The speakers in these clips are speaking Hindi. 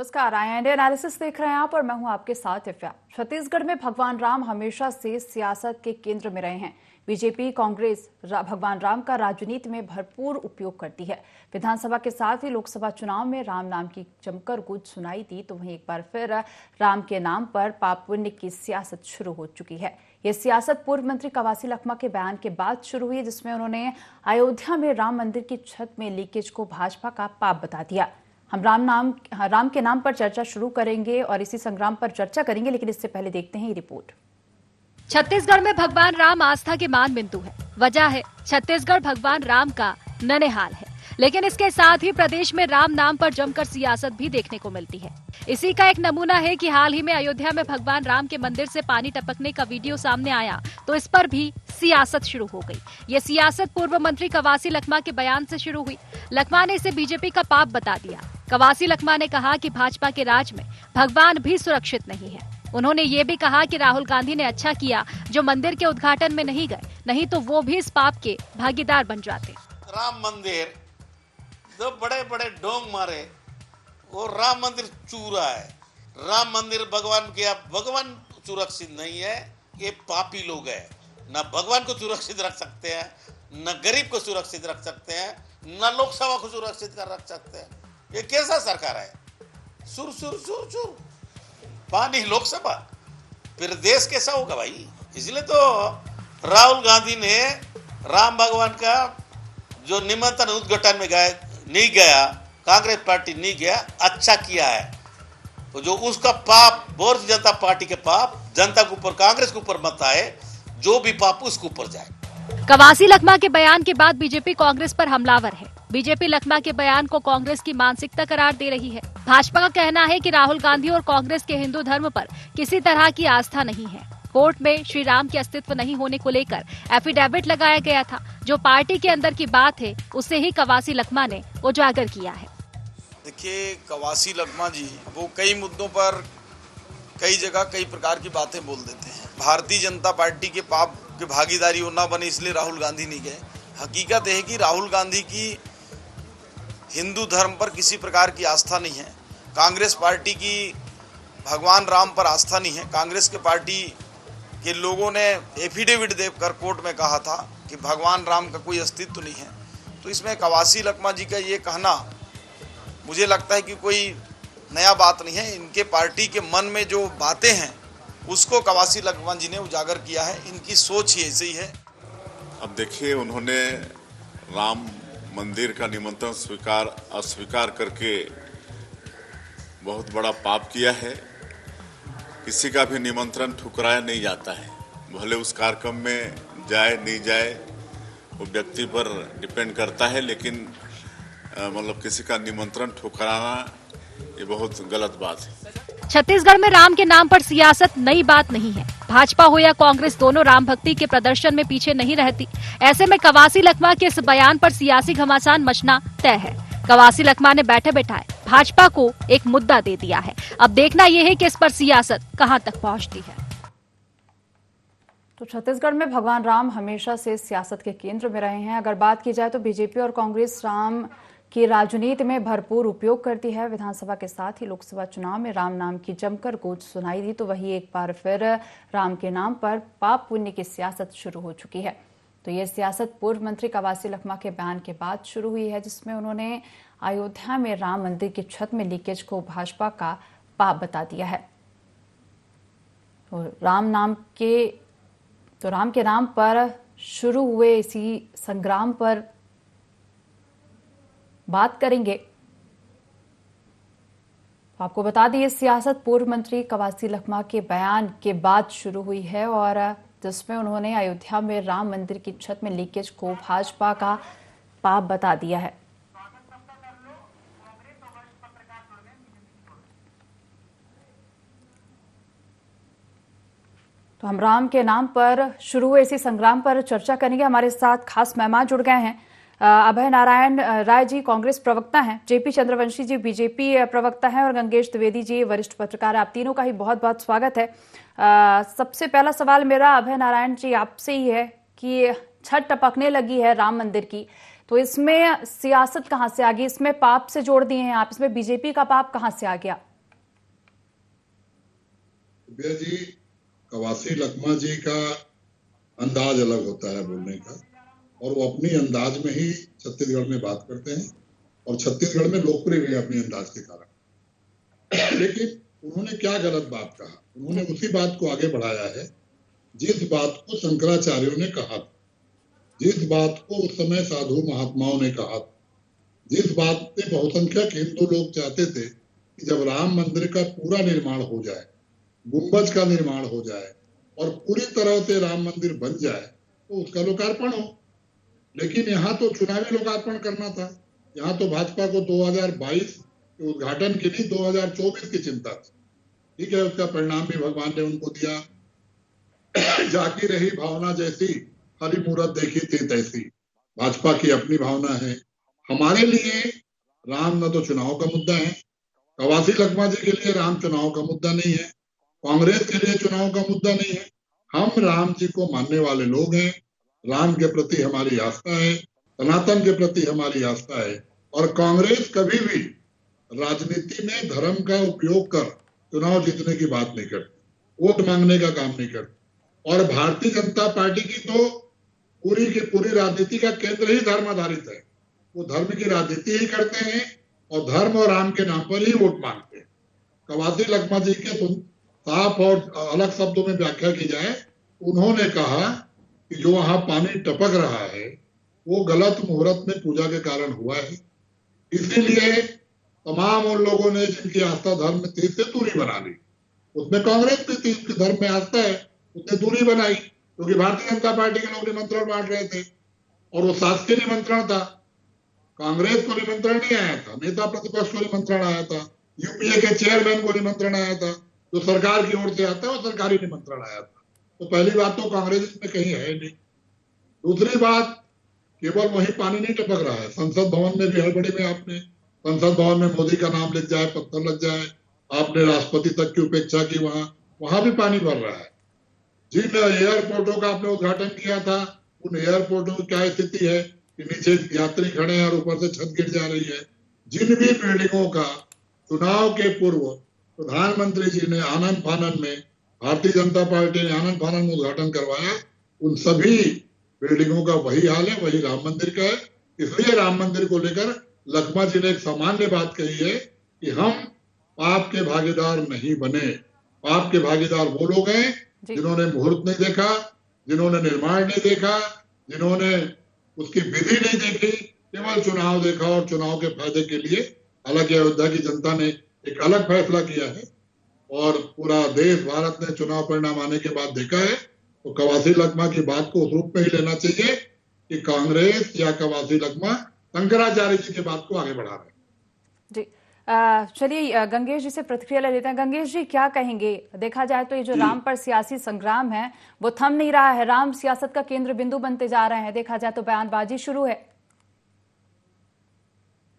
नमस्कार, इंडिया एनालिसिस देख रहे हैं आप और मैं हूं आपके साथ दिव्या। छत्तीसगढ़ में भगवान राम हमेशा से सियासत के केंद्र में रहे हैं। बीजेपी कांग्रेस भगवान राम का राजनीति में भरपूर उपयोग करती है। विधानसभा के साथ ही लोकसभा चुनाव में राम नाम की जमकर गूंज सुनाई दी तो वहीं एक बार फिर राम के नाम पर पाप पुण्य की सियासत शुरू हो चुकी है। ये सियासत पूर्व मंत्री कवासी लखमा के बयान के बाद शुरू हुई, जिसमें उन्होंने अयोध्या में राम मंदिर की छत में लीकेज को भाजपा का पाप बता दिया। हम राम के नाम पर चर्चा शुरू करेंगे और इसी संग्राम पर चर्चा करेंगे, लेकिन इससे पहले देखते हैं ये रिपोर्ट। छत्तीसगढ़ में भगवान राम आस्था के मान बिंदु है। वजह है छत्तीसगढ़ भगवान राम का ननिहाल है, लेकिन इसके साथ ही प्रदेश में राम नाम पर जमकर सियासत भी देखने को मिलती है। इसी का एक नमूना है कि हाल ही में अयोध्या में भगवान राम के मंदिर से पानी टपकने का वीडियो सामने आया तो इस पर भी सियासत शुरू हो गई। ये सियासत पूर्व मंत्री कवासी लखमा के बयान से शुरू हुई। लखमा ने इसे बीजेपी का पाप बता दिया। कवासी लखमा ने कहा कि भाजपा के राज में भगवान भी सुरक्षित नहीं है। उन्होंने ये भी कहा कि राहुल गांधी ने अच्छा किया जो मंदिर के उद्घाटन में नहीं गए, नहीं तो वो भी इस पाप के भागीदार बन जाते। राम मंदिर जो बड़े बड़े डोंग मारे, वो राम मंदिर चूरा है। राम मंदिर भगवान सुरक्षित नहीं है, ये पापी लोग हैं। न भगवान को सुरक्षित रख सकते हैं, न गरीब को सुरक्षित रख सकते हैं, न लोकसभा को सुरक्षित कर रख सकते हैं। ये कैसा सरकार है? सुर सुर सुर सुर पानी लोकसभा, फिर देश कैसा होगा भाई? इसलिए तो राहुल गांधी ने राम भगवान का जो निमंत्रण उद्घाटन में नहीं गया, कांग्रेस पार्टी नहीं गया, अच्छा किया है। तो जो उसका पाप, भारतीय जनता पार्टी के पाप जनता के ऊपर, कांग्रेस के ऊपर मत आए, जो भी पाप उसके ऊपर जाए। कवासी लखमा के बयान के बाद बीजेपी कांग्रेस पर हमलावर है। बीजेपी लखमा के बयान को कांग्रेस की मानसिकता करार दे रही है। भाजपा का कहना है कि राहुल गांधी और कांग्रेस के हिंदू धर्म पर किसी तरह की आस्था नहीं है। कोर्ट में श्री राम के अस्तित्व नहीं होने को लेकर एफिडेविट लगाया गया था। जो पार्टी के अंदर की बात है उसे ही कवासी लखमा ने उजागर किया है। देखिए, कवासी लखमा जी वो कई मुद्दों पर कई जगह कई प्रकार की बातें बोल देते हैं। भारतीय जनता पार्टी के पाप की भागीदारी वो ना बने इसलिए राहुल गांधी नहीं गए। हकीकत है कि राहुल गांधी की हिंदू धर्म पर किसी प्रकार की आस्था नहीं है। कांग्रेस पार्टी की भगवान राम पर आस्था नहीं है। कांग्रेस के पार्टी के लोगों ने एफिडेविट देकर कोर्ट में कहा था कि भगवान राम का कोई अस्तित्व नहीं है। तो इसमें कवासी लखमा जी का ये कहना मुझे लगता है कि कोई नया बात नहीं है। इनके पार्टी के मन में जो बातें हैं उसको कवासी लखमा जी ने उजागर किया है। इनकी सोच ही ऐसी है। अब देखिए, उन्होंने राम मंदिर का निमंत्रण अस्वीकार करके बहुत बड़ा पाप किया है। किसी का भी निमंत्रण ठुकराया नहीं जाता है, भले उस कार्यक्रम में जाए नहीं जाए वो व्यक्ति पर डिपेंड करता है, लेकिन मतलब किसी का निमंत्रण ठुकराना ये बहुत गलत बात है। छत्तीसगढ़ में राम के नाम पर सियासत नई बात नहीं है। भाजपा हो या कांग्रेस, दोनों राम भक्ति के प्रदर्शन में पीछे नहीं रहती। ऐसे में कवासी लखमा के इस बयान पर सियासी घमासान मचना तय है। कवासी लखमा ने बैठे बैठाए भाजपा को एक मुद्दा दे दिया है। अब देखना यह है कि इस पर सियासत कहां तक पहुंचती है। तो छत्तीसगढ़ में भगवान राम हमेशा से सियासत के केंद्र में रहे हैं। अगर बात की जाए तो बीजेपी और कांग्रेस राम की राजनीति में भरपूर उपयोग करती है। विधानसभा के साथ ही लोकसभा चुनाव में राम नाम की जमकर गूंज सुनाई दी तो वही एक बार फिर राम के नाम पर पाप पुण्य की सियासत शुरू हो चुकी है। तो ये सियासत पूर्व मंत्री कवासी लखमा के बयान के बाद शुरू हुई है, जिसमें उन्होंने अयोध्या में राम मंदिर की छत में लीकेज को भाजपा का पाप बता दिया है। तो राम के नाम पर शुरू हुए इसी संग्राम पर बात करेंगे। तो आपको बता दें, ये सियासत पूर्व मंत्री कवासी लखमा के बयान के बाद शुरू हुई है और जिसमें उन्होंने अयोध्या में राम मंदिर की छत में लीकेज को भाजपा का पाप बता दिया है। तो हम राम के नाम पर शुरू हुए इसी संग्राम पर चर्चा करेंगे। हमारे साथ खास मेहमान जुड़ गए हैं। अभय नारायण राय जी कांग्रेस प्रवक्ता हैं, जेपी चंद्रवंशी जी बीजेपी प्रवक्ता हैं और गंगेश द्विवेदी जी वरिष्ठ पत्रकार हैं। आप तीनों का ही बहुत बहुत स्वागत है। सबसे पहला सवाल मेरा अभय नारायण जी आपसे ही है कि छत टपकने लगी है राम मंदिर की, तो इसमें सियासत कहां से आ गई? इसमें पाप से जोड़ दिए हैं आप, इसमें बीजेपी का पाप कहां से आ गया? दिव्या जी, कवासी लखमा जी का अंदाज अलग होता है बोलने का, और वो अपनी अंदाज में ही छत्तीसगढ़ में बात करते हैं और छत्तीसगढ़ में लोकप्रिय भी है अपनी अंदाज के कारण। लेकिन उन्होंने क्या गलत बात कहा? उन्होंने उसी बात को आगे बढ़ाया है जिस बात को शंकराचार्यों ने कहा था, जिस बात को उस समय साधु महात्माओं ने कहा था, जिस बात पे बहुसंख्यक हिंदू लोग चाहते थे कि जब राम मंदिर का पूरा निर्माण हो जाए, गुंबज का निर्माण हो जाए और पूरी तरह से राम मंदिर बन जाए तो उसका लोकार्पण हो। लेकिन यहाँ तो चुनावी लोकार्पण करना था। यहाँ तो भाजपा को 2022 के उद्घाटन के लिए 2024 की चिंता थी। ठीक है, उसका परिणाम भी भगवान ने उनको दिया। जाकी रही भावना जैसी, हरी मूरत देखी थी तैसी। भाजपा की अपनी भावना है। हमारे लिए राम न तो चुनाव का मुद्दा है, कवासी लखमा जी के लिए राम चुनाव का मुद्दा नहीं है, कांग्रेस के लिए चुनाव का मुद्दा नहीं है। हम राम जी को मानने वाले लोग हैं। राम के प्रति हमारी आस्था है, सनातन के प्रति हमारी आस्था है, और कांग्रेस कभी भी राजनीति में धर्म का उपयोग कर चुनाव जीतने की बात नहीं करती, वोट मांगने का काम नहीं करती। और भारतीय जनता पार्टी की तो पूरी की पूरी राजनीति का केंद्र ही धर्म आधारित है। वो धर्म की राजनीति ही करते हैं और धर्म और राम के नाम पर ही वोट मांगते हैं। कवासी लखमा जी के साफ और अलग शब्दों में व्याख्या की जाए, उन्होंने कहा कि जो वहां पानी टपक रहा है वो गलत मुहूर्त में पूजा के कारण हुआ है। इसीलिए तमाम उन लोगों ने जिनकी आस्था धर्म में थी से दूरी बना ली। उसमें कांग्रेस भी थी, उसके धर्म में आस्था है, उसने दूरी बनाई क्योंकि भारतीय जनता पार्टी के लोग निमंत्रण बांट रहे थे और वो शासकीय निमंत्रण था। कांग्रेस को निमंत्रण नहीं आया था, नेता प्रतिपक्ष को निमंत्रण आया था, यूपीए के चेयरमैन को निमंत्रण आया था, जो सरकार की ओर से आता है वो सरकारी निमंत्रण आया था। तो पहली बात तो कांग्रेस इसमें कहीं है नहीं। दूसरी बात, केवल वही पानी नहीं टपक रहा है, संसद भवन में भी हड़बड़ी में आपने संसद भवन में मोदी का नाम लिख जाए, पत्थर लग जाए, आपने राष्ट्रपति तक की उपेक्षा की, वहां भी पानी भर रहा है। जिन एयरपोर्टों का आपने उद्घाटन किया था, उन एयरपोर्टों की क्या स्थिति है कि नीचे यात्री खड़े हैं और ऊपर से छत गिर जा रही है। जिन भी बिल्डिंगों का चुनाव के पूर्व प्रधानमंत्री जी ने आनंद फानन में, भारतीय जनता पार्टी ने आनंद फानन में उद्घाटन करवाया, उन सभी बिल्डिंगों का वही हाल है, वही राम मंदिर का है। इसलिए राम मंदिर को लेकर लखमा जी ने एक सामान्य बात कही है कि हम पाप के भागीदार नहीं बने। पाप के भागीदार वो लोग हैं जिन्होंने मुहूर्त नहीं देखा, जिन्होंने निर्माण नहीं देखा, जिन्होंने उसकी विधि नहीं देखी, केवल चुनाव देखा और चुनाव के फायदे के लिए। हालांकि अयोध्या की जनता ने एक अलग फैसला किया है और पूरा देश भारत ने चुनाव परिणाम आने के बाद देखा है। तो कवासी लखमा की बात को उस रूप में ही लेना चाहिए कि कांग्रेस या कवासी लखमा शंकराचार्य जी की बात को आगे बढ़ा रहे हैं। जी, चलिए गंगेश जी से प्रतिक्रिया ले लेते हैं। गंगेश जी, क्या कहेंगे? देखा जाए तो ये जो राम पर सियासी संग्राम है वो थम नहीं रहा है, राम सियासत का केंद्र बिंदु बनते जा रहे हैं। देखा जाए तो बयानबाजी शुरू है।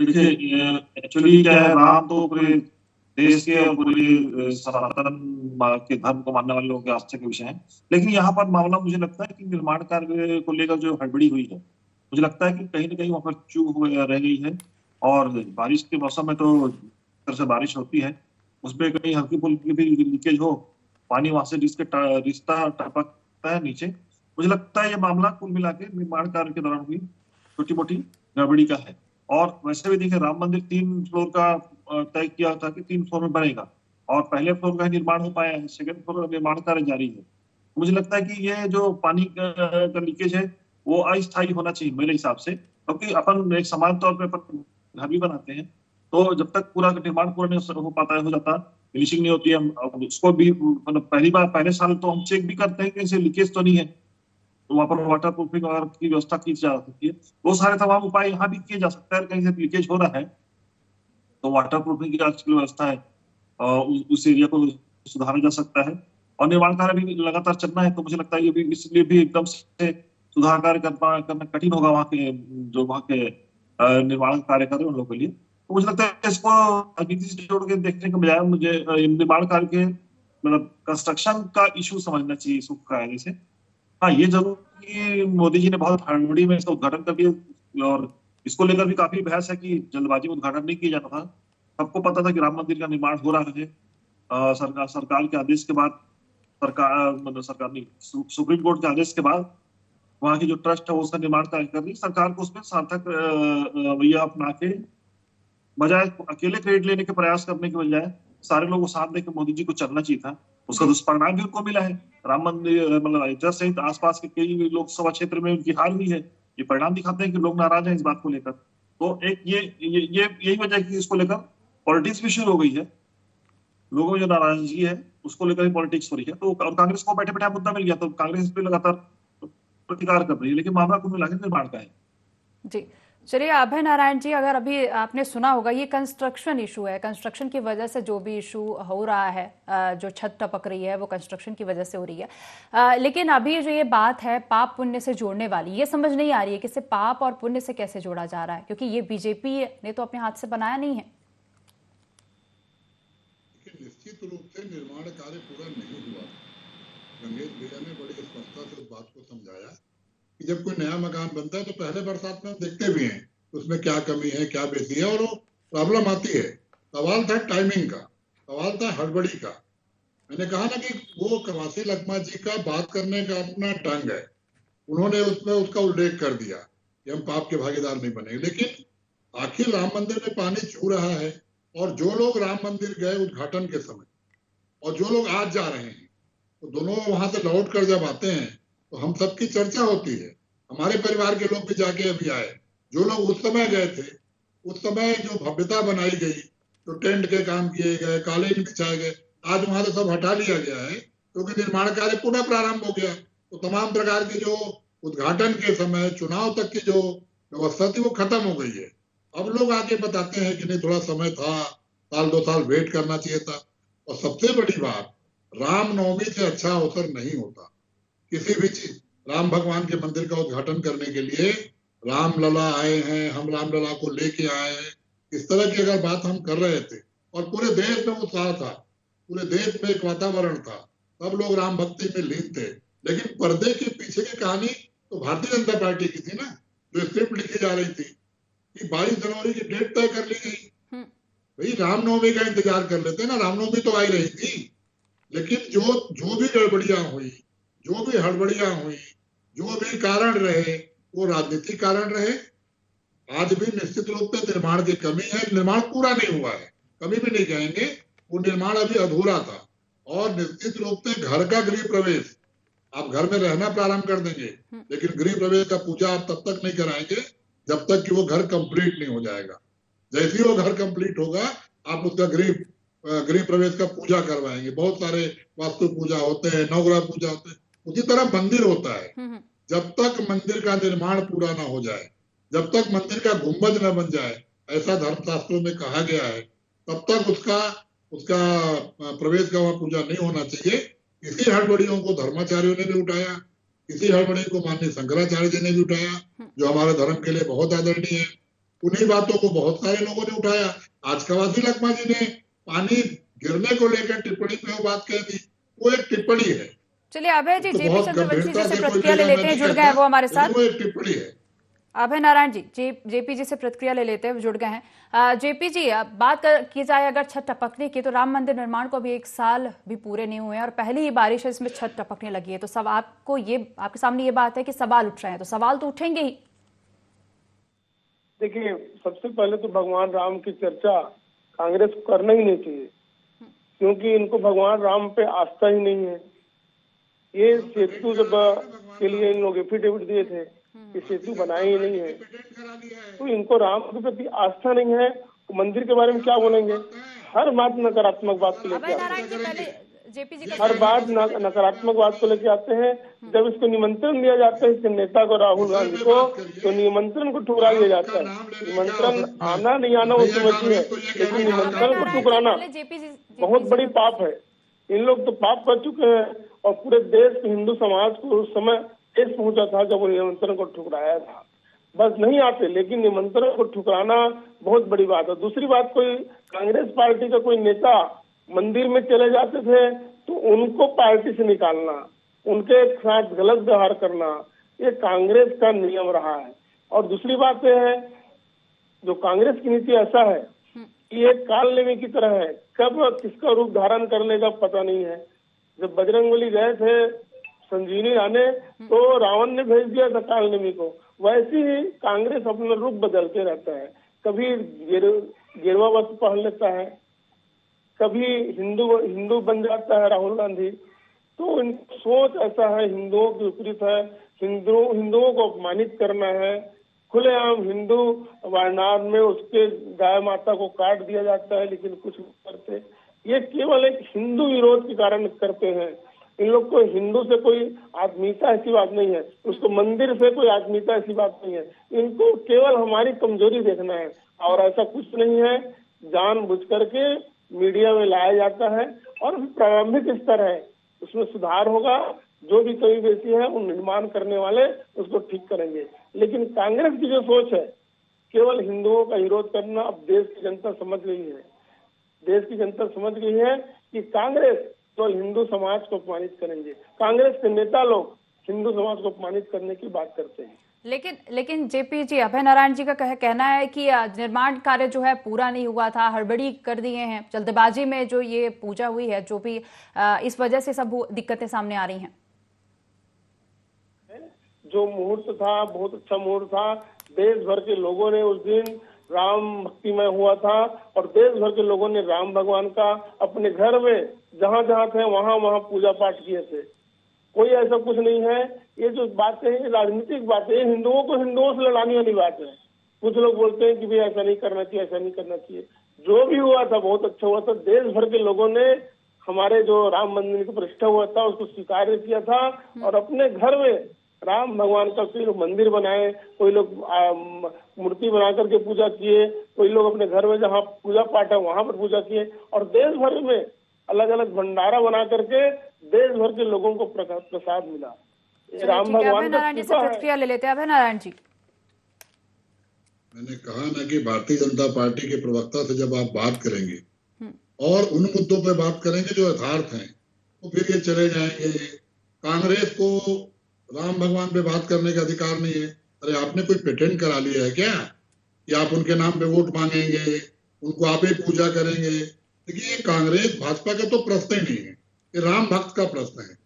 देखिए, एक्चुअली क्या है, राम तो पूरे देश के और पूरे सनातन के धर्म को मानने वाले लोगों के आस्था के विषय है। लेकिन यहाँ पर मामला मुझे लगता है कि निर्माण कार्य को लेकर जो हड़बड़ी हुई है, मुझे लगता है कि कहीं ना कहीं वहां पर चूक रह गई है। और बारिश के मौसम में तो तरह से बारिश होती है, उसमें कहीं हल्की फुल्की भी लीकेज हो, पानी वहां से रिश्ता टपकता है नीचे। मुझे लगता है ये मामला कुल मिला के निर्माण कार्य के दौरान हुई छोटी मोटी गड़बड़ी का है। और वैसे भी देखिए, राम मंदिर 3 फ्लोर का तय किया था कि 3 फ्लोर में बनेगा और पहले फ्लोर का निर्माण हो पाया है, सेकंड फ्लोर का निर्माण कार्य जारी है। मुझे लगता है कि ये जो पानी का लीकेज है वो अस्थायी होना चाहिए मेरे हिसाब से, क्योंकि अपन एक समान तौर पर घर भी बनाते हैं, तो जब तक पूरा निर्माण पूरा नहीं हो पाता है, हो जाता, फिनिशिंग नहीं होती है, हम उसको भी मतलब पहले साल तो हम चेक भी करते हैं कि इसे लीकेज तो नहीं है, तो वहां पर वाटर प्रूफिंग की व्यवस्था की जा सकती है। वो सारे तमाम उपाय यहाँ भी किए जा सकते हैं। कहीं से लीकेज हो रहा है तो वाटर प्रूफिंग की आजकल व्यवस्था है, उस एरिया को सुधारा जा सकता है। और निर्माण कार्य भी लगातार चलना है, तो मुझे लगता है ये भी इसलिए भी एकदम से सुधार कार्य करना कठिन होगा वहाँ के निर्माण कार्य कर रहे हैं उन लोगों के लिए। तो मुझे लगता है इसको राजनीति से जोड़ के देखने के बजाय मुझे निर्माण कार्य के मतलब कंस्ट्रक्शन का इशू समझना चाहिए इसको कार्य से। हाँ, ये जरूर कि मोदी जी ने बहुत हड़बड़ी में इसका उद्घाटन कर दिया और इसको लेकर भी काफी बहस है कि जल्दबाजी में उद्घाटन नहीं किया जाना था। सबको पता था कि राम मंदिर का निर्माण हो रहा है सरकार के आदेश के बाद, सरकार नहीं, सुप्रीम कोर्ट के आदेश के बाद वहाँ की जो ट्रस्ट है उसका निर्माण कार्य कर रही है। सरकार को उसमें सार्थक रवैया अपना के बजाय अकेले क्रेडिट लेने के प्रयास करने के बजाय सारे लोगों को साथ देकर मोदी जी को चलना चाहिए था। उसका दुष्परिणाम भी उनको मिला है। राम मंदिर मतलब अयोध्या सहित आसपास के कई लोकसभा क्षेत्र में उनकी हार हुई है। ये परिणाम दिखाते हैं कि लोग नाराज हैं इस बात को लेकर। तो एक ये यही वजह है कि इसको लेकर पॉलिटिक्स भी शुरू हो गई है। लोगों में जो नाराजगी है उसको लेकर ही पॉलिटिक्स हो रही है। तो और कांग्रेस को बैठे बैठे मुद्दा मिल गया, तो कांग्रेस इस पे लगातार प्रतिकार कर रही है, लेकिन मामला कुल मिलाकर निर्माण का है। जी चलिए अभय नारायण जी, अगर अभी आपने सुना होगा ये कंस्ट्रक्शन इशू है, कंस्ट्रक्शन की वजह से जो भी इशू हो रहा है, जो छत टपक रही है वो कंस्ट्रक्शन की वजह से हो रही है। लेकिन अभी जो ये बात है पाप पुण्य से जोड़ने वाली, ये समझ नहीं आ रही है कि इसे पाप और पुण्य से कैसे जोड़ा जा रहा है, क्योंकि ये बीजेपी ने तो अपने हाथ से बनाया नहीं है। निश्चित रूप से निर्माण कार्य पूरा नहीं हुआ। गंगेश भैया ने बड़ी स्पष्टता से उस बात को समझाया कि जब कोई नया मकान बनता है तो पहले बरसात में हम देखते भी हैं उसमें क्या कमी है, क्या बेसी है, और वो प्रॉब्लम आती है। सवाल था टाइमिंग का, सवाल था हड़बड़ी का। मैंने कहा ना कि वो कवासी लखमा जी का बात करने का अपना ढंग है, उन्होंने उसमें उसका उल्लेख कर दिया कि हम पाप के भागीदार नहीं बनेंगे। लेकिन आखिर राम मंदिर में पानी छू रहा है, और जो लोग राम मंदिर गए उद्घाटन के समय और जो लोग आज जा रहे हैं, तो दोनों वहां से लौट कर जब आते हैं तो हम सबकी चर्चा होती है। हमारे परिवार के लोग भी जाके अभी आए। जो लोग उस समय गए थे, उस समय जो भव्यता बनाई गई, जो टेंट के काम किए गए, कालीन बिछाए गए, आज वहां से सब हटा लिया गया है, क्योंकि निर्माण कार्य पुनः प्रारंभ हो गया। तो तमाम प्रकार की जो उद्घाटन के समय चुनाव तक की जो व्यवस्था थी वो खत्म हो गई है। अब लोग आके बताते हैं कि नहीं थोड़ा समय था, साल 2 साल वेट करना चाहिए था। और सबसे बड़ी बात, रामनवमी से अच्छा अवसर नहीं होता किसी भी चीज। राम भगवान के मंदिर का उद्घाटन करने के लिए रामलला आए हैं, हम रामलला को लेके आए हैं, इस तरह की अगर बात हम कर रहे थे और पूरे देश में उत्साह था, पूरे देश में एक वातावरण था, सब लोग राम भक्ति में लीन थे। लेकिन पर्दे के पीछे की कहानी तो भारतीय जनता पार्टी की थी ना, जो स्क्रिप्ट लिखी जा रही थी कि 22 जनवरी की डेट तय कर ली गई। भाई रामनवमी का इंतजार कर लेते ना, रामनवमी तो आई रही थी। लेकिन जो भी गड़बड़ियां हुई, जो भी हड़बड़ियां हुई, जो भी कारण रहे, वो राजनीतिक कारण रहे। आज भी निश्चित रूप से निर्माण की कमी है, निर्माण पूरा नहीं हुआ है, कभी भी नहीं कहेंगे, वो निर्माण अभी अधूरा था। और निश्चित रूप से घर का गृह प्रवेश, आप घर में रहना प्रारंभ कर देंगे, लेकिन गृह प्रवेश का पूजा आप तब तक नहीं कराएंगे जब तक कि वो घर कंप्लीट नहीं हो जाएगा। जैसे ही वो घर कंप्लीट होगा, आप उसका गृह प्रवेश का पूजा करवाएंगे। बहुत सारे वास्तु पूजा होते हैं, नवग्रह पूजा होते हैं, उसी तरह मंदिर होता है। जब तक मंदिर का निर्माण पूरा ना हो जाए, जब तक मंदिर का गुंबद न बन जाए, ऐसा धर्मशास्त्रों में कहा गया है, तब तक उसका प्रवेश का वहां पूजा नहीं होना चाहिए। इसी हड़बड़ियों को धर्माचार्यों ने भी उठाया, इसी हड़बड़ी को माननीय शंकराचार्य जी ने भी उठाया, जो हमारे धर्म के लिए बहुत आदरणीय है। उन्हीं बातों को बहुत सारे लोगों ने उठाया। आज कवासी लखमा जी ने पानी गिरने को लेकर टिप्पणी में वो बात कह दी, वो एक टिप्पणी है। चलिए अभय जी, तो जेपी चंद्रवंशी जी से प्रतिक्रिया ले लेते हैं, जुड़ गए हैं वो हमारे साथ। वो एक टिप्पणी है। अभय नारायण जी, जेपी जी से प्रतिक्रिया ले लेते हैं, जुड़ गए हैं। जेपी जी, बात की जाए अगर छत टपकने की, तो राम मंदिर निर्माण को अभी 1 साल भी पूरे नहीं हुए हैं और पहली ही बारिश है, इसमें छत टपकने लगी है। तो सब आपके सामने ये बात है कि सवाल उठ रहे हैं, तो सवाल तो उठेंगे ही। देखिए, सबसे पहले तो भगवान राम की चर्चा कांग्रेस को करना ही नहीं चाहिए, क्योंकि इनको भगवान राम पे आस्था ही नहीं है। ये सेतु जब के लिए इन लोग एफिडेविट दिए थे कि सेतु बनाए ही नहीं है, तो इनको राम के प्रति आस्था नहीं है। तो मंदिर के बारे में क्या बोलेंगे? हर बात नकारात्मक बात को लेकर हर बात नकारात्मक बात को लेके आते हैं। जब इसको निमंत्रण दिया जाता है, इसके नेता को, राहुल गांधी को, तो निमंत्रण को ठुकरा दिया जाता है। निमंत्रण आना नहीं आना वो समझती है, लेकिन निमंत्रण को ठुकराना बहुत बड़ी पाप है। इन लोग तो पाप कर चुके हैं और पूरे देश के हिंदू समाज को उस समय ठेस पहुंचा था जब वो निमंत्रण को ठुकराया था। बस नहीं आते, लेकिन निमंत्रण को ठुकराना बहुत बड़ी बात है। दूसरी बात, कोई कांग्रेस पार्टी का कोई नेता मंदिर में चले जाते थे तो उनको पार्टी से निकालना, उनके साथ गलत व्यवहार करना, ये कांग्रेस का नियम रहा है। और दूसरी बात यह है, जो कांग्रेस की नीति ऐसा है कि ये काल नेमी की तरह है, कब किसका रूप धारण कर लेगा पता नहीं है। जब बजरंगबली गए थे संजीवनी लाने तो रावण ने भेज दिया था कालनेमी को, वैसे ही कांग्रेस अपना रूप बदलते रहता है। कभी गेरुआ वस्त्र पहन लेता है, कभी हिंदू बन जाता है राहुल गांधी। तो इनकी सोच ऐसा है, हिंदुओं के विपरीत है, हिंदुओं को अपमानित करना है। खुलेआम हिंदू वायनाड में उसके गाय माता को काट दिया जाता है, लेकिन कुछ नहीं करते। ये केवल एक हिंदू विरोध के कारण करते हैं। इन लोग को हिंदू से कोई आत्मीयता ऐसी बात नहीं है, उसको मंदिर से कोई आत्मीयता ऐसी बात नहीं है। इनको केवल हमारी कमजोरी देखना है और ऐसा कुछ नहीं है। जानबूझ करके मीडिया में लाया जाता है और प्रारंभिक स्तर है, उसमें सुधार होगा। जो भी कमी बेसी है वो निर्माण करने वाले उसको ठीक करेंगे। लेकिन कांग्रेस की जो सोच है केवल हिंदुओं का विरोध करना, अब देश की जनता समझ गई है। देश की जनता समझ गई है कि कांग्रेस तो हिंदू समाज को अपमानित करेंगे। कांग्रेस के नेता लोग हिंदू समाज को अपमानित करने की बात करते हैं। लेकिन जेपी जी, अभय नारायण जी का कहना है कि निर्माण कार्य जो है पूरा नहीं हुआ था, हड़बड़ी कर दिए हैं, जल्दबाजी में जो ये पूजा हुई है, जो भी इस वजह से सब दिक्कतें सामने आ रही हैं। जो मुहूर्त था बहुत अच्छा मुहूर्त था। देश भर के लोगों ने उस दिन राम भक्तिमय हुआ था और देश भर के लोगों ने राम भगवान का अपने घर में जहाँ जहाँ थे वहाँ पूजा पाठ किए थे। कोई ऐसा कुछ नहीं है। ये जो बातें हैं राजनीतिक बातें, हिंदुओं को हिंदुओं से लड़ाने वाली बात है। कुछ लोग बोलते हैं कि भाई ऐसा नहीं करना चाहिए, ऐसा नहीं करना चाहिए। जो भी हुआ था बहुत अच्छा हुआ था। देश भर के लोगों ने हमारे जो राम मंदिर की प्रतिष्ठा हुआ था उसको स्वीकार किया था और अपने घर में राम भगवान का कोई लोग मंदिर बनाए, कोई लोग मूर्ति बना करके पूजा किए, कोई लोग अपने घर में जहाँ पूजा पाठ है वहां पर पूजा किए और देश भर में अलग अलग भंडारा बना करके देश भर के लोगों को प्रसाद मिला। राम भगवान का प्रतिक्रिया ले लेते हैं। अभय नारायण जी, मैंने कहा ना कि भारतीय जनता पार्टी के प्रवक्ता से जब आप बात करेंगे और उन मुद्दों पर बात करेंगे जो यथार्थ हैं, तो फिर ये चले जाएंगे कांग्रेस को राम भगवान पे बात करने का अधिकार नहीं है। अरे आपने कोई पेटेंट करा लिया है क्या कि आप उनके नाम पे वोट मांगेंगे, उनको आप ही पूजा करेंगे? देखिए, ये कांग्रेस भाजपा का तो प्रश्न ही नहीं है, ये राम भक्त का प्रश्न है,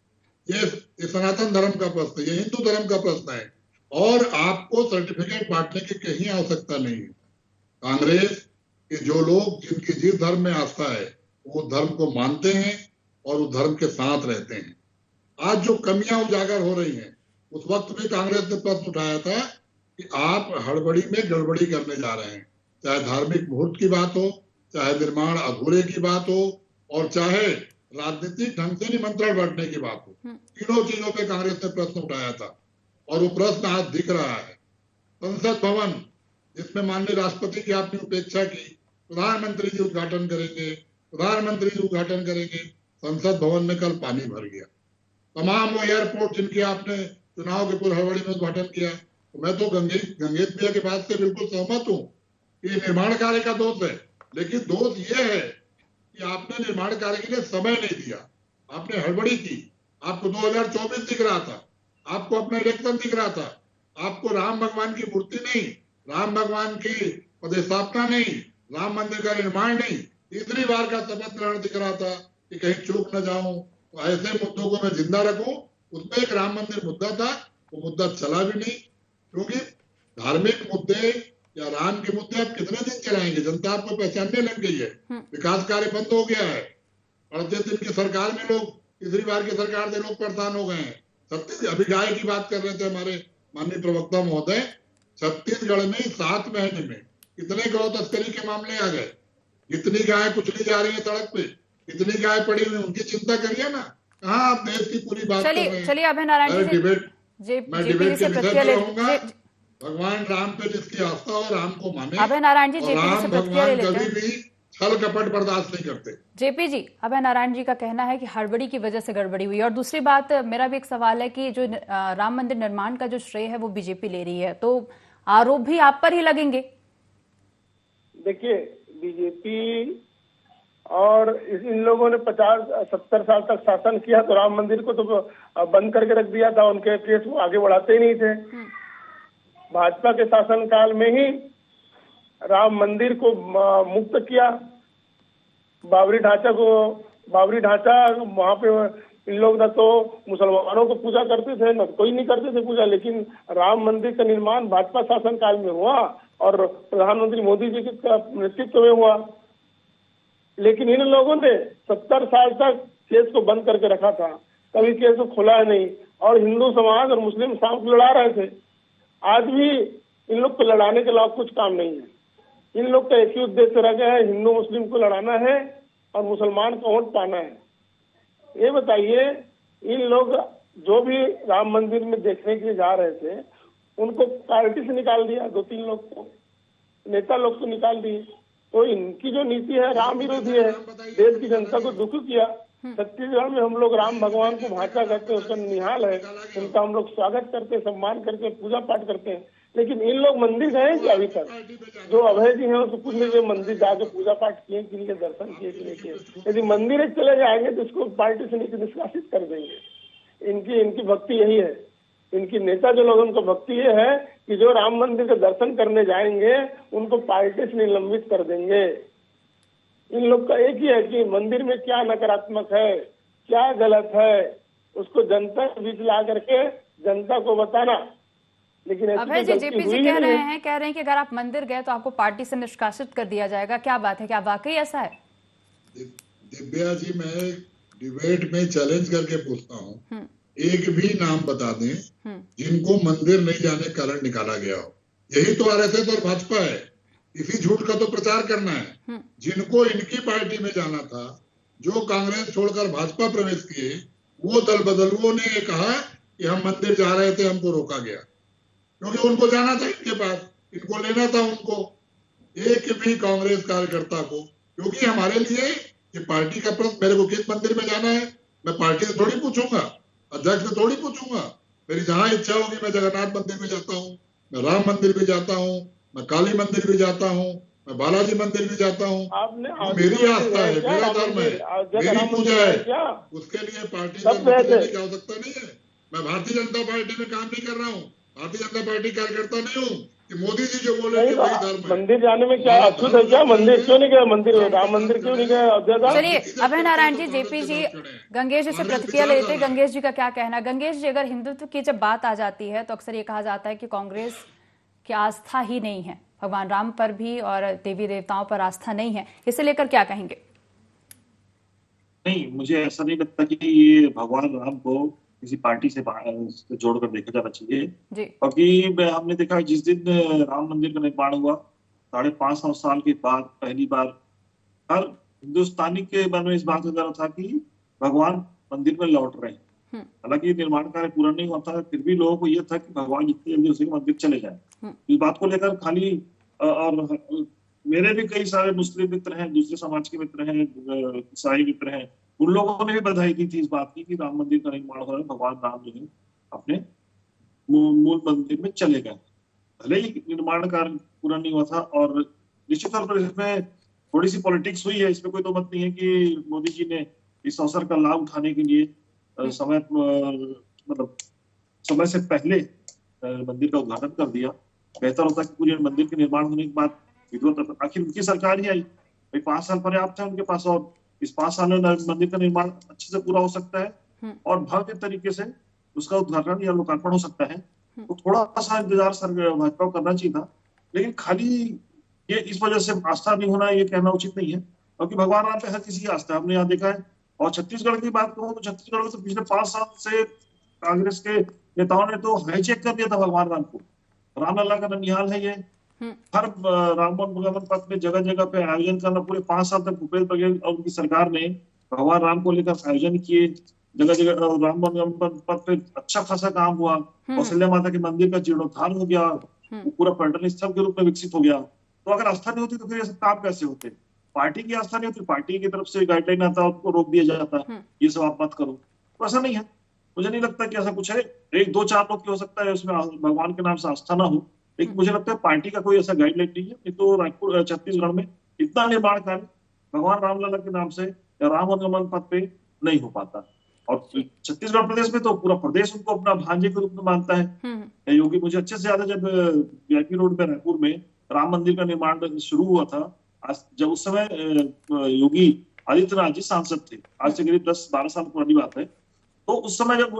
ये सनातन धर्म का प्रश्न है, ये हिंदू धर्म का प्रश्न है और आपको सर्टिफिकेट बांटने की कहीं आवश्यकता नहीं है। कांग्रेस के जो लोग जिनकी जिस धर्म में आस्था है वो धर्म को मानते हैं और उस धर्म के साथ रहते हैं। आज जो कमियां उजागर हो रही हैं, उस वक्त भी कांग्रेस ने प्रश्न उठाया था कि आप हड़बड़ी में गड़बड़ी करने जा रहे हैं, चाहे धार्मिक मुहूर्त की बात हो, चाहे निर्माण अधूरे की बात हो और चाहे राजनीतिक ढंग से निमंत्रण बांटने की बात हो। तीनों चीजों पे कांग्रेस ने प्रश्न उठाया था और वो प्रश्न आज दिख रहा है। संसद भवन जिसमें माननीय राष्ट्रपति की आपने उपेक्षा की, प्रधानमंत्री जी उद्घाटन करेंगे, संसद भवन में कल पानी भर गया। तमाम वो एयरपोर्ट जिनकी आपने चुनाव के पूर्व हड़बड़ी में उद्घाटन किया, तो मैं तो गंगेश भैया के बात से बिल्कुल सहमत हूँ कि निर्माण कार्य का दोष है, लेकिन दोष ये है कि आपने निर्माण कार्य के लिए समय नहीं दिया, आपने हड़बड़ी की। आपको 2024 दिख रहा था, आपको अपना इलेक्शन दिख रहा था, आपको राम भगवान की मूर्ति नहीं, राम भगवान की प्रतिष्ठापना नहीं, राम मंदिर का निर्माण नहीं, तीसरी बार का शपथ ग्रहण दिख रहा था कि कहीं चूक न जाऊं। तो ऐसे मुद्दों को मैं जिंदा रखूं, उसमें एक राम मंदिर मुद्दा था, वो मुद्दा चला भी नहीं, क्योंकि धार्मिक मुद्दे या राम के मुद्दे आप कितने दिन चलाएंगे? जनता आपको पहचानने लग गई है, विकास कार्य बंद हो गया है। 38 दिन की सरकार में लोग, तीसरी बार की सरकार से लोग परेशान हो गए हैं। अभी गाय की बात कर रहे थे हमारे माननीय प्रवक्ता महोदय, छत्तीसगढ़ में 7 महीने में कितने गौ तस्करी के मामले आ गए, कितनी गाय कुचली जा रही है सड़क पे, कितनी गाय पड़ी हुई, उनकी चिंता करिए ना। कहाँ आप देश की पूरी बात कर रहे हैं? चलिए अभय नारायण जी, मैं डिबेट के विषय पे रहूंगा। भगवान राम पे जिसकी आस्था हो, राम को माने। अभय नारायण जी, राम भगवान कभी भी छल कपट बर्दाश्त नहीं करते। जेपी जी, अभय नारायण जी का कहना है कि हड़बड़ी की वजह से गड़बड़ी हुई। और दूसरी बात, मेरा भी एक सवाल है कि जो राम मंदिर निर्माण का जो श्रेय है वो बीजेपी ले रही है, तो आरोप भी आप पर ही लगेंगे। देखिए, बीजेपी और इन लोगों ने 50-70 साल तक शासन किया, तो राम मंदिर को तो बंद करके रख दिया था, उनके केस वो आगे बढ़ाते ही नहीं थे। भाजपा के शासन काल में ही राम मंदिर को मुक्त किया, बाबरी ढांचा वहाँ पे इन लोग न तो मुसलमानों को पूजा करते थे, न कोई नहीं करते थे पूजा, लेकिन राम मंदिर का निर्माण भाजपा शासन काल में हुआ और प्रधानमंत्री मोदी जी के नेतृत्व में हुआ। लेकिन इन लोगों ने 70 साल तक केस को बंद करके रखा था, कभी केस को खोला नहीं, और हिंदू समाज और मुस्लिम समाज को लड़ा रहे थे। आज भी इन लोग को लड़ाने के अलावा कुछ काम नहीं है। इन लोग का एक ही उद्देश्य रह गया है, हिंदू मुस्लिम को लड़ाना है और मुसलमान को वोट पाना है। ये बताइए, इन लोग जो भी राम मंदिर में देखने के लिए जा रहे थे उनको पार्टी से निकाल दिया, 2-3 लोग को, नेता लोग को निकाल दिए। तो इनकी जो नीति है राम विरोधी है, देश की जनता को दुखी किया। छत्तीसगढ़ में हम लोग राम भगवान को भांचा करते हैं, उसका निहाल है, उनका हम लोग स्वागत करते हैं, सम्मान करके पूजा पाठ करते हैं। लेकिन इन लोग मंदिर गए कि अभी तक? जो अभय जी हैं उसको पूछ लीजिए, मंदिर जाके पूजा पाठ किए कि नहीं, दर्शन किए कि नहीं किए। यदि मंदिर चले जाएंगे तो इसको पार्टी से निष्कासित कर देंगे। इनकी भक्ति यही है, इनकी नेता जो लोग, उनको भक्ति ये है कि जो राम मंदिर का दर्शन करने जाएंगे उनको पार्टी से निलंबित कर देंगे। इन लोग का एक ही है कि मंदिर में क्या नकारात्मक है, क्या गलत है, उसको जनता के बीच ला करके जनता को बताना। लेकिन अभय जी, जेपी जी कह रहे हैं कि अगर आप मंदिर गए तो आपको पार्टी से निष्कासित कर दिया जाएगा। क्या बात है, क्या वाकई ऐसा है? दिव्या जी, मैं डिबेट में चैलेंज करके पूछता हूँ, एक भी नाम बता दें जिनको मंदिर नहीं जाने का कारण निकाला गया हो। यही तो आरएसएस और भाजपा है, इसी झूठ का तो प्रचार करना है। जिनको इनकी पार्टी में जाना था, जो कांग्रेस छोड़कर भाजपा प्रवेश किए, वो दल बदलुओं ने कहा कि हम मंदिर जा रहे थे, हमको रोका गया, क्योंकि उनको जाना था इनके पास, इनको लेना था उनको। एक भी कांग्रेस कार्यकर्ता को, क्योंकि हमारे लिए ये पार्टी का प्रश्न, मेरे को किस मंदिर में जाना है मैं पार्टी से थोड़ी पूछूंगा, अध्यक्ष से थोड़ी पूछूंगा। मेरी जहां इच्छा होगी, मैं जगन्नाथ मंदिर में जाता हूँ, मैं राम मंदिर भी जाता हूँ, मैं काली मंदिर भी जाता हूँ, मैं बालाजी मंदिर भी जाता हूँ। मेरी आस्था है, मेरा धर्म है, मेरी पूजा है, उसके लिए पार्टी से की आवश्यकता नहीं है। मैं भारतीय जनता पार्टी में काम नहीं कर रहा हूँ, भारतीय जनता पार्टी कार्यकर्ता नहीं हूँ कि मोदी जी जो बोले कि वही धर्म है। मंदिर जाने में क्या अछूत है? क्या मंदिर क्यों नहीं गए? मंदिर राम मंदिर क्यों नहीं गए? चलिए अभय नारायण जी, जेपी जी गंगेश जी से प्रतिक्रिया लेते। गंगेश जी का क्या कहना? गंगेश जी, अगर हिंदुत्व की जब बात आ जाती है तो अक्सर ये कहा जाता है कि कांग्रेस की आस्था ही नहीं है, भगवान राम पर भी और देवी देवताओं पर आस्था नहीं है, इसे लेकर क्या कहेंगे? नहीं, मुझे ऐसा नहीं लगता कि ये भगवान राम को किसी पार्टी से जोड़कर देखा जाना चाहिए, क्योंकि हमने देखा जिस दिन राम मंदिर का निर्माण हुआ 550 साल के बाद पहली बार हर हिंदुस्तानी के मन में इस बात का डर था कि भगवान मंदिर में लौट रहे हैं। हालांकि निर्माण कार्य पूरा नहीं हुआ था, फिर भी लोगों को यह था कि भगवान जितनी जल्दी उसी मंदिर चले जाए। इस बात को लेकर खाली, और मेरे भी कई सारे मुस्लिम मित्र हैं, दूसरे समाज के मित्र हैं, ईसाई मित्र हैं, उन लोगों ने भी बधाई दी थी इस बात की कि राम मंदिर का निर्माण हो रहा है, भगवान राम जो है अपने मूल मंदिर में चले गए। भले ही निर्माण कार्य पूरा नहीं हुआ था, और निश्चित तौर पर इसमें थोड़ी सी पॉलिटिक्स हुई है, इसमें कोई तो मत नहीं है कि मोदी जी ने इस अवसर का लाभ उठाने के लिए समय से पहले मंदिर का उद्घाटन कर दिया। बेहतर होता कि पूरे मंदिर के निर्माण होने के बाद विरोध, आखिर उनकी सरकार ही आई, 5 साल पर्याप्त है उनके पास, और इस 5 साल में मंदिर का निर्माण अच्छे से पूरा हो सकता है और भव्य तरीके से उसका उद्घाटन या लोकार्पण हो सकता है। तो थोड़ा सा इंतजार भाजपा को करना चाहिए था, लेकिन खाली ये इस वजह से आस्था नहीं होना ये कहना उचित नहीं है, क्योंकि भगवान राम पे हर किसी की आस्था हमने यहाँ देखा है। और छत्तीसगढ़ की बात करूँ तो छत्तीसगढ़ में तो पिछले 5 साल से कांग्रेस के नेताओं ने तो हाईचेक कर दिया था भगवान राम को। रामलला का ननिहाल है ये, हर रामवन पथ में जगह जगह पे आयोजन करना, पूरे 5 साल तक भूपेश बघेल और उनकी सरकार ने भगवान राम को लेकर आयोजन किए, जगह जगह रामवन पथ पे अच्छा खासा काम हुआ। कौशल्या माता के मंदिर का जीर्णोद्धार हो गया, वो पूरा पर्यटन स्थल के रूप में विकसित हो गया। तो अगर आस्था नहीं होती तो फिर ये सब काम कैसे होते? पार्टी की आस्था नहीं होती, पार्टी की तरफ से गाइडलाइन आता है, उसको रोक दिया जाता है, ये सब आप मत करो। तो ऐसा नहीं है, मुझे नहीं लगता कि ऐसा कुछ है। 1-2-4 लोग की हो सकता है उसमें भगवान के नाम से आस्था ना हो, लेकिन मुझे लगता है पार्टी का कोई ऐसा गाइडलाइन नहीं है। नहीं तो रायपुर छत्तीसगढ़ में इतना निर्माण कार्य भगवान रामलला के नाम से या राम अनुगमन पथ पे नहीं हो पाता। और छत्तीसगढ़ प्रदेश में तो पूरा प्रदेश उनको अपना भांजे के रूप में मानता है। योगी, मुझे अच्छे से याद है जब वीआईपी रोड पे रायपुर में राम मंदिर का निर्माण शुरू हुआ था, जब उस समय योगी आदित्यनाथ जी सांसद थे, आज से करीब 10-12 साल पुरानी बात है। तो उस समय जब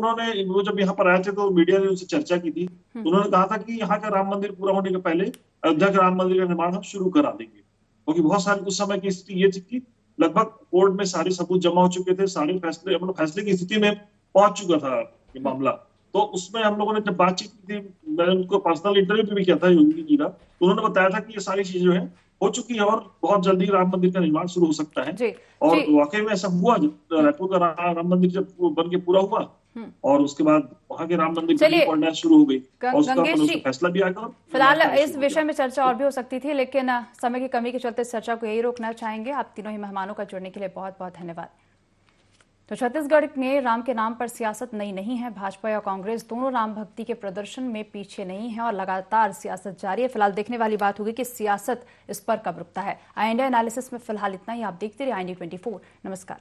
वो जब यहाँ पर आए थे तो मीडिया ने उनसे चर्चा की थी। उन्होंने कहा था कि यहाँ का राम मंदिर पूरा होने के पहले अयोध्या के राम मंदिर का निर्माण हम शुरू करा देंगे, क्योंकि बहुत सारी उस समय की स्थिति ये थी कि लगभग कोर्ट में सारे सबूत जमा हो चुके थे, सारे फैसले मतलब फैसले की स्थिति में पहुंच चुका था ये मामला। तो उसमें हम लोगों ने जब बातचीत की थी, मैंने उनको पर्सनल इंटरव्यू भी किया था योगी जी का, तो उन्होंने बताया था कि ये सारी चीजें जो है हो चुकी है और बहुत जल्दी राम मंदिर का निर्माण शुरू हो सकता है। और वाकई में ऐसा हुआ, रायपुर का राम मंदिर जब बन के पूरा हुआ और उसके बाद वहाँ के राम मंदिर की पढ़ना शुरू हो गई और उसका फैसला भी आ गया। फिलहाल इस विषय में चर्चा और भी हो सकती थी, लेकिन समय की कमी के चलते इस चर्चा को यही रोकना चाहेंगे। आप तीनों ही मेहमानों का जुड़ने के लिए बहुत बहुत धन्यवाद। तो छत्तीसगढ़ में राम के नाम पर सियासत नई नहीं है। भाजपा या कांग्रेस दोनों राम भक्ति के प्रदर्शन में पीछे नहीं है और लगातार सियासत जारी है। फिलहाल देखने वाली बात होगी कि सियासत इस पर कब रुकता है। इंडिया एनालिसिस में फिलहाल इतना ही। आप देखते रहिए IND 24। नमस्कार।